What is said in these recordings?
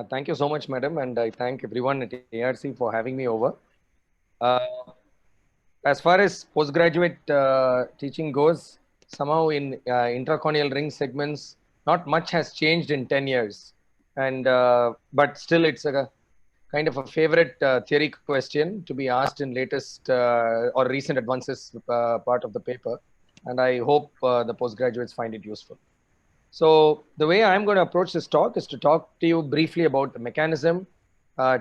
Thank you so much, madam, and I thank everyone at ARC for having me over. Uh, as far as postgraduate teaching goes, somehow in intracorneal ring segments, not much has changed in 10 years. And but still, it's a kind of a favorite theory question to be asked in latest or recent advances part of the paper. And I hope the postgraduates find it useful. So the way I'm going to approach this talk is to talk to you briefly about the mechanism,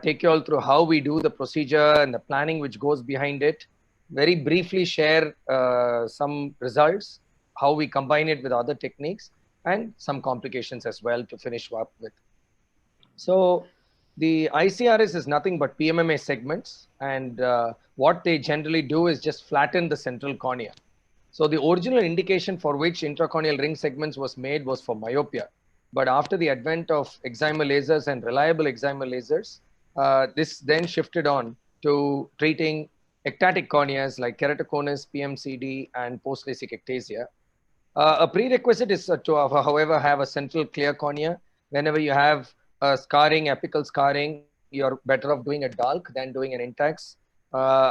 take you all through how we do the procedure and the planning which goes behind it, very briefly share some results, how we combine it with other techniques, and some complications as well to finish up with. So the ICRS is nothing but PMMA segments, and what they generally do is just flatten the central cornea. So the original indication for which intracorneal ring segments was made was for myopia. But after the advent of excimer lasers and reliable excimer lasers, this then shifted on to treating ectatic corneas like keratoconus, PMCD, and post-LASIK ectasia. A prerequisite is to, however, have a central clear cornea. Whenever you have scarring, apical scarring, you're better off doing a DALK than doing an INTAX.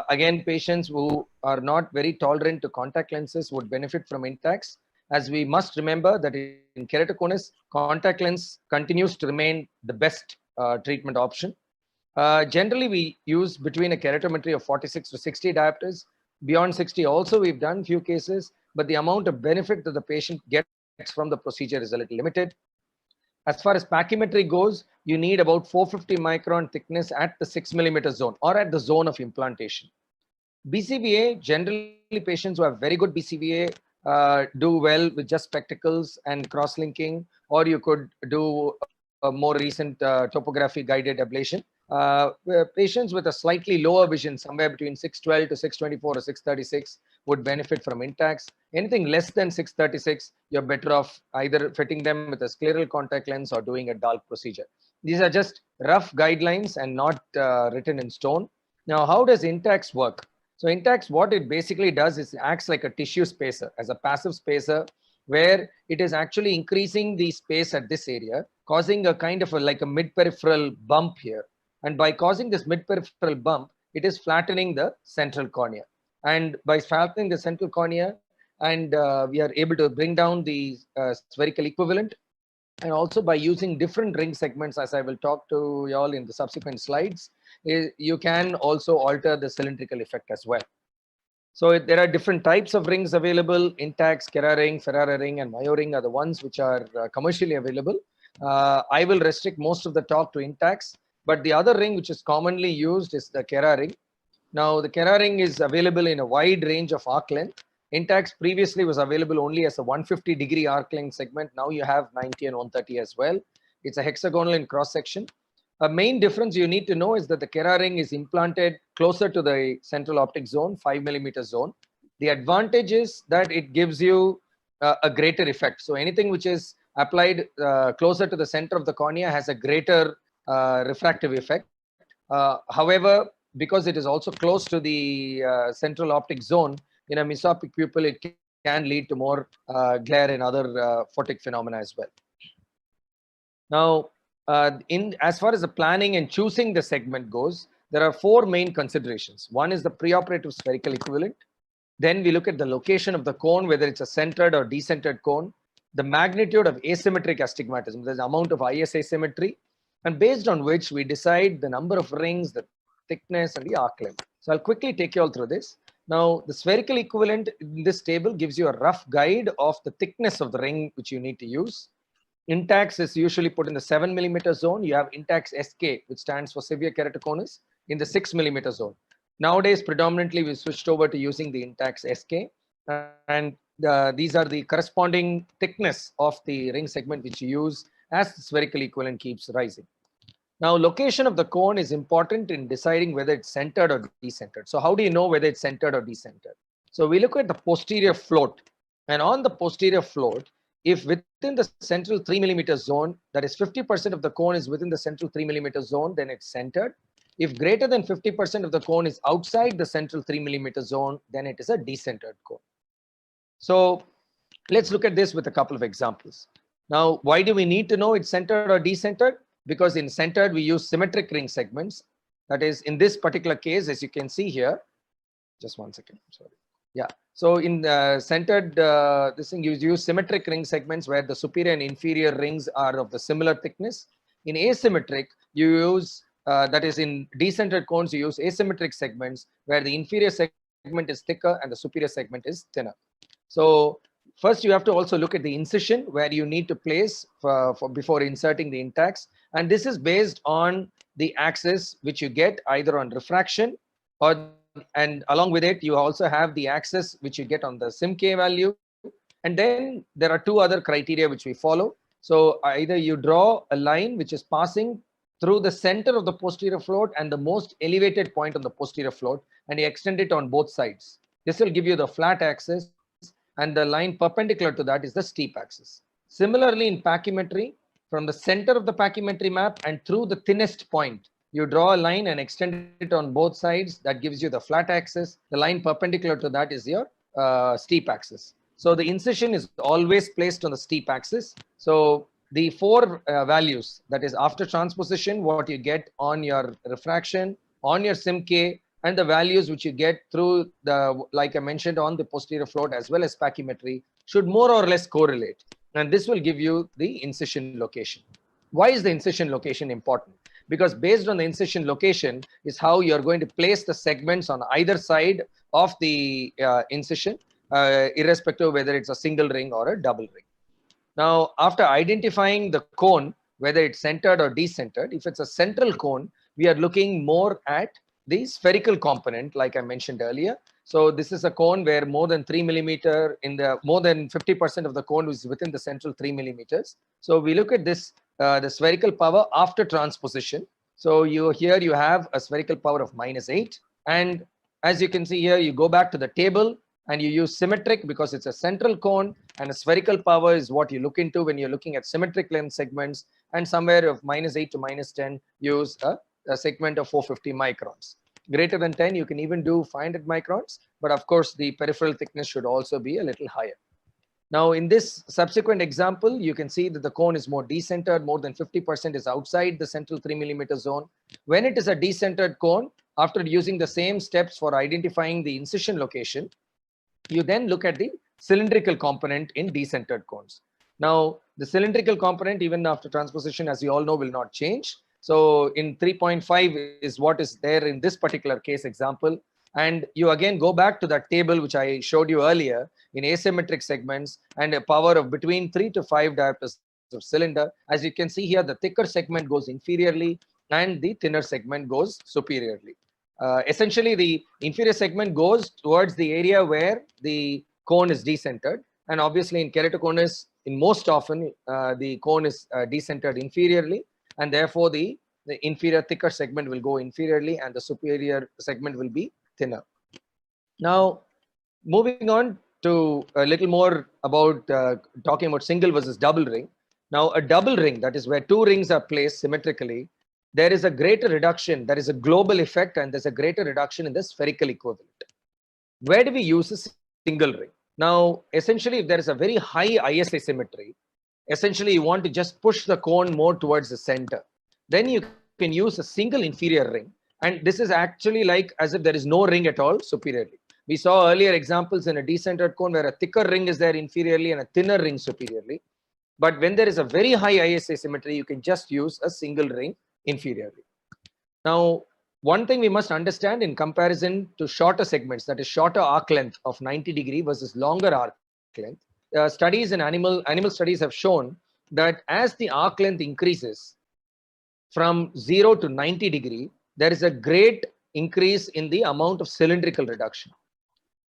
Again, patients who are not very tolerant to contact lenses would benefit from INTAX, as we must remember that in keratoconus, contact lens continues to remain the best treatment option. Generally, we use between a keratometry of 46 to 60 diopters. Beyond 60 also we've done few cases, but the amount of benefit that the patient gets from the procedure is a little limited. As far as pachymetry goes, you need about 450 micron thickness at the 6 mm zone or at the zone of implantation. BCVA, generally patients who have very good BCVA do well with just spectacles and cross-linking, or you could do a more recent topography guided ablation. Patients with a slightly lower vision, somewhere between 612 to 624 or 636, would benefit from INTAX. Anything less than 636, you're better off either fitting them with a scleral contact lens or doing a DALK procedure. These are just rough guidelines and not written in stone. Now, how does INTAX work? So INTAX, what it basically does is it acts like a tissue spacer, as a passive spacer, where it is actually increasing the space at this area, causing a kind of like a mid-peripheral bump here. And by causing this mid-peripheral bump, it is flattening the central cornea. And by flattening the central cornea, and we are able to bring down the spherical equivalent, and also by using different ring segments, as I will talk to you all in the subsequent slides, you can also alter the cylindrical effect as well. So there are different types of rings available. INTAX, Kera ring, Ferrara ring, and Mayo ring are the ones which are commercially available. I will restrict most of the talk to INTAX, but the other ring which is commonly used is the Kera ring. Now, the Kera ring is available in a wide range of arc length. INTAX previously was available only as a 150-degree arc length segment. Now you have 90 and 130 as well. It's a hexagonal in cross section. A main difference you need to know is that the Kera ring is implanted closer to the central optic zone, 5 mm zone. The advantage is that it gives you a greater effect. So anything which is applied closer to the center of the cornea has a greater refractive effect. However, because it is also close to the central optic zone, in a mesopic pupil, it can lead to more glare and other photic phenomena as well. Now, as far as the planning and choosing the segment goes, there are four main considerations. One is the preoperative spherical equivalent. Then we look at the location of the cone, whether it's a centered or decentered cone, the magnitude of asymmetric astigmatism, the amount of IS asymmetry, and based on which we decide the number of rings, the thickness, and the arc length. So I'll quickly take you all through this. Now, the spherical equivalent in this table gives you a rough guide of the thickness of the ring which you need to use. INTAX is usually put in the 7 mm zone. You have INTAX SK, which stands for severe keratoconus, in the 6 mm zone. Nowadays, predominantly, we switched over to using the INTAX SK, and these are the corresponding thickness of the ring segment which you use as the spherical equivalent keeps rising. Now, location of the cone is important in deciding whether it's centered or decentered. So how do you know whether it's centered or decentered? So we look at the posterior float, and on the posterior float, if within the central 3 mm zone, that is 50% of the cone is within the central 3 mm zone, then it's centered. If greater than 50% of the cone is outside the central 3 mm zone, then it is a decentered cone. So let's look at this with a couple of examples. Now, why do we need to know it's centered or decentered? because in centered we use symmetric ring segments. That is, in this particular case, as you can see here, just one second, sorry. Yeah, so in centered, this thing, you use symmetric ring segments where the superior and inferior rings are of the similar thickness. In asymmetric, you use, that is in decentered cones, you use asymmetric segments where the inferior segment is thicker and the superior segment is thinner. So first you have to also look at the incision where you need to place before inserting the intacs. And this is based on the axis which you get either on refraction and along with it, you also have the axis which you get on the sim-k value. And then there are two other criteria which we follow. So either you draw a line which is passing through the center of the posterior float and the most elevated point on the posterior float, and you extend it on both sides. This will give you the flat axis, and the line perpendicular to that is the steep axis. Similarly, in pachymetry, from the center of the pachymetry map and through the thinnest point, you draw a line and extend it on both sides. That gives you the flat axis. The line perpendicular to that is your steep axis. So the incision is always placed on the steep axis. So the four values, that is after transposition, what you get on your refraction, on your sim-k, and the values which you get through the, like I mentioned, on the posterior float as well as pachymetry, should more or less correlate. And this will give you the incision location. Why is the incision location important? Because based on the incision location is how you're going to place the segments on either side of the incision, irrespective of whether it's a single ring or a double ring. Now, after identifying the cone, whether it's centered or decentered, if it's a central cone, we are looking more at the spherical component, like I mentioned earlier. So this is a cone where more than 3 millimeter more than 50% of the cone is within the central 3 millimeters. So we look at this, the spherical power after transposition. So here you have a spherical power of -8. And as you can see here, you go back to the table and you use symmetric because it's a central cone, and a spherical power is what you look into when you're looking at symmetric length segments, and somewhere of -8 to -10, use a segment of 450 microns. Greater than 10, you can even do 500 microns, but of course the peripheral thickness should also be a little higher. Now in this subsequent example, you can see that the cone is more decentered, more than 50% is outside the central 3 millimeter zone. When it is a decentered cone, after using the same steps for identifying the incision location, you then look at the cylindrical component in decentered cones. Now, the cylindrical component, even after transposition, as you all know, will not change. So in 3.5 is what is there in this particular case example. And you again go back to that table which I showed you earlier in asymmetric segments and a power of between 3 to 5 diopters of cylinder. As you can see here, the thicker segment goes inferiorly and the thinner segment goes superiorly. Essentially, the inferior segment goes towards the area where the cone is decentered. And obviously in keratoconus, in most often, the cone is decentered inferiorly. And therefore, the inferior thicker segment will go inferiorly and the superior segment will be thinner. Now, moving on to a little more about talking about single versus double ring. Now, a double ring, that is where two rings are placed symmetrically, there is a greater reduction, there is a global effect, and there's a greater reduction in the spherical equivalent. Where do we use a single ring? Now, essentially, if there is a very high IS asymmetry, essentially you want to just push the cone more towards the center. Then you can use a single inferior ring. And this is actually like as if there is no ring at all superiorly. We saw earlier examples in a decentered cone where a thicker ring is there inferiorly and a thinner ring superiorly. But when there is a very high IS asymmetry, you can just use a single ring inferiorly. Now, one thing we must understand in comparison to shorter segments, that is shorter arc length of 90 degree versus longer arc length, studies in animal studies have shown that as the arc length increases from 0 to 90 degree, there is a great increase in the amount of cylindrical reduction.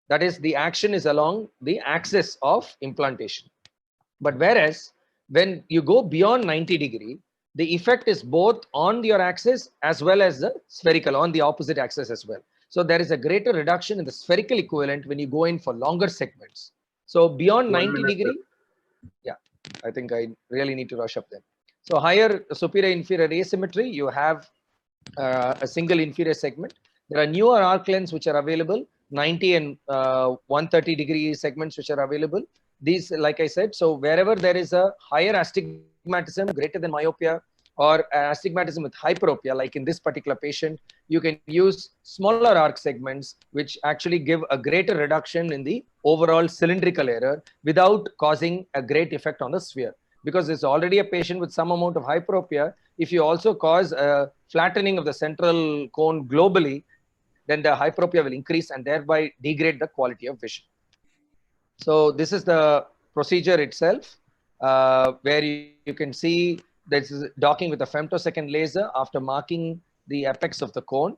That is, the action is along the axis of implantation. But whereas when you go beyond 90 degree, the effect is both on your axis as well as the spherical, on the opposite axis as well. So there is a greater reduction in the spherical equivalent when you go in for longer segments. So beyond 90 degree, yeah, I think I really need to rush up then. So higher superior inferior asymmetry, you have a single inferior segment. There are newer arc lengths which are available, 90 and 130 degree segments which are available. These, like I said, so wherever there is a higher astigmatism greater than myopia, or astigmatism with hyperopia, like in this particular patient, you can use smaller arc segments, which actually give a greater reduction in the overall cylindrical error without causing a great effect on the sphere. Because it's already a patient with some amount of hyperopia, if you also cause a flattening of the central cone globally, then the hyperopia will increase and thereby degrade the quality of vision. So this is the procedure itself, where you can see this is docking with a femtosecond laser after marking the apex of the cone.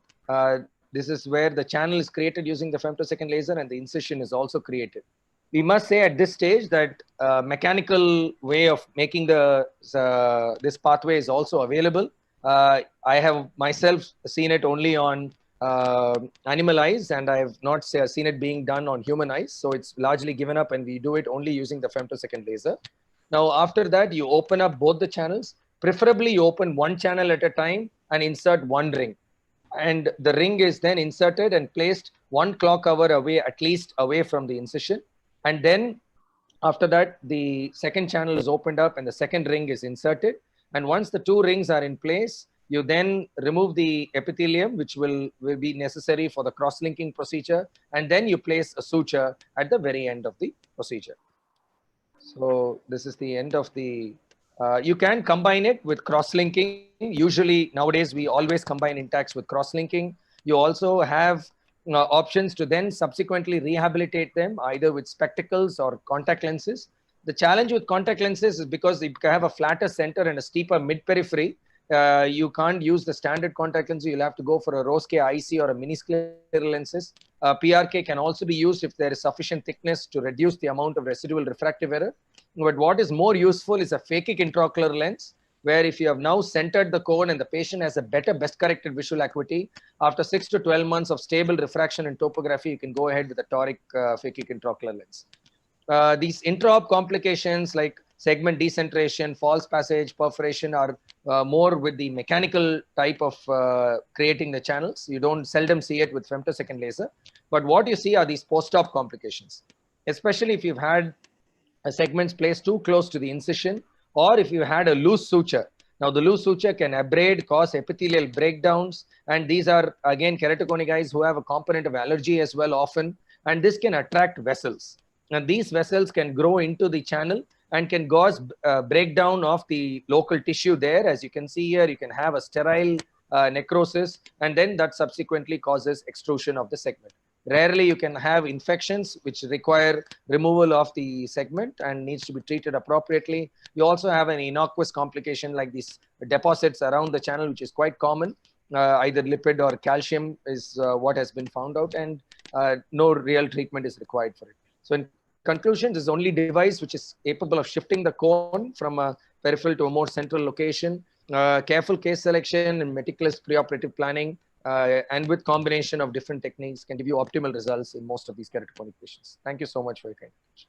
This is where the channel is created using the femtosecond laser and the incision is also created. We must say at this stage that mechanical way of making this pathway is also available. I have myself seen it only on animal eyes, and I have not seen it being done on human eyes. So it's largely given up, and we do it only using the femtosecond laser. Now, after that, you open up both the channels. Preferably, you open one channel at a time and insert one ring. And the ring is then inserted and placed 1 clock hour away, at least away from the incision. And then after that, the second channel is opened up and the second ring is inserted. And once the two rings are in place, you then remove the epithelium, which will be necessary for the cross-linking procedure. And then you place a suture at the very end of the procedure. So this is the end of the, you can combine it with cross-linking. Usually nowadays, we always combine Intacs with cross-linking. You also have options to then subsequently rehabilitate them either with spectacles or contact lenses. The challenge with contact lenses is because you have a flatter center and a steeper mid-periphery. You can't use the standard contact lens. You'll have to go for a Rosquet IC or a mini-scleral lenses. PRK can also be used if there is sufficient thickness to reduce the amount of residual refractive error. But what is more useful is a phakic intraocular lens, where if you have now centered the cone and the patient has a better best corrected visual acuity, after 6 to 12 months of stable refraction and topography, you can go ahead with a toric phakic intraocular lens. These intraop complications like segment decentration, false passage, perforation are more with the mechanical type of creating the channels. You don't seldom see it with femtosecond laser. But what you see are these post-op complications, especially if you've had segments placed too close to the incision, or if you had a loose suture. Now, the loose suture can abrade, cause epithelial breakdowns, and these are, again, keratoconic eyes who have a component of allergy as well often, and this can attract vessels. And these vessels can grow into the channel and can cause breakdown of the local tissue there. As you can see here, you can have a sterile necrosis, and then that subsequently causes extrusion of the segment. Rarely you can have infections which require removal of the segment and needs to be treated appropriately. You also have an innocuous complication like these deposits around the channel, which is quite common. Either lipid or calcium is what has been found out, and no real treatment is required for it. So in conclusion, this is the only device which is capable of shifting the cone from a peripheral to a more central location. Careful case selection and meticulous preoperative planning and with combination of different techniques can give you optimal results in most of these keratoconic patients. Thank you so much for your kind attention.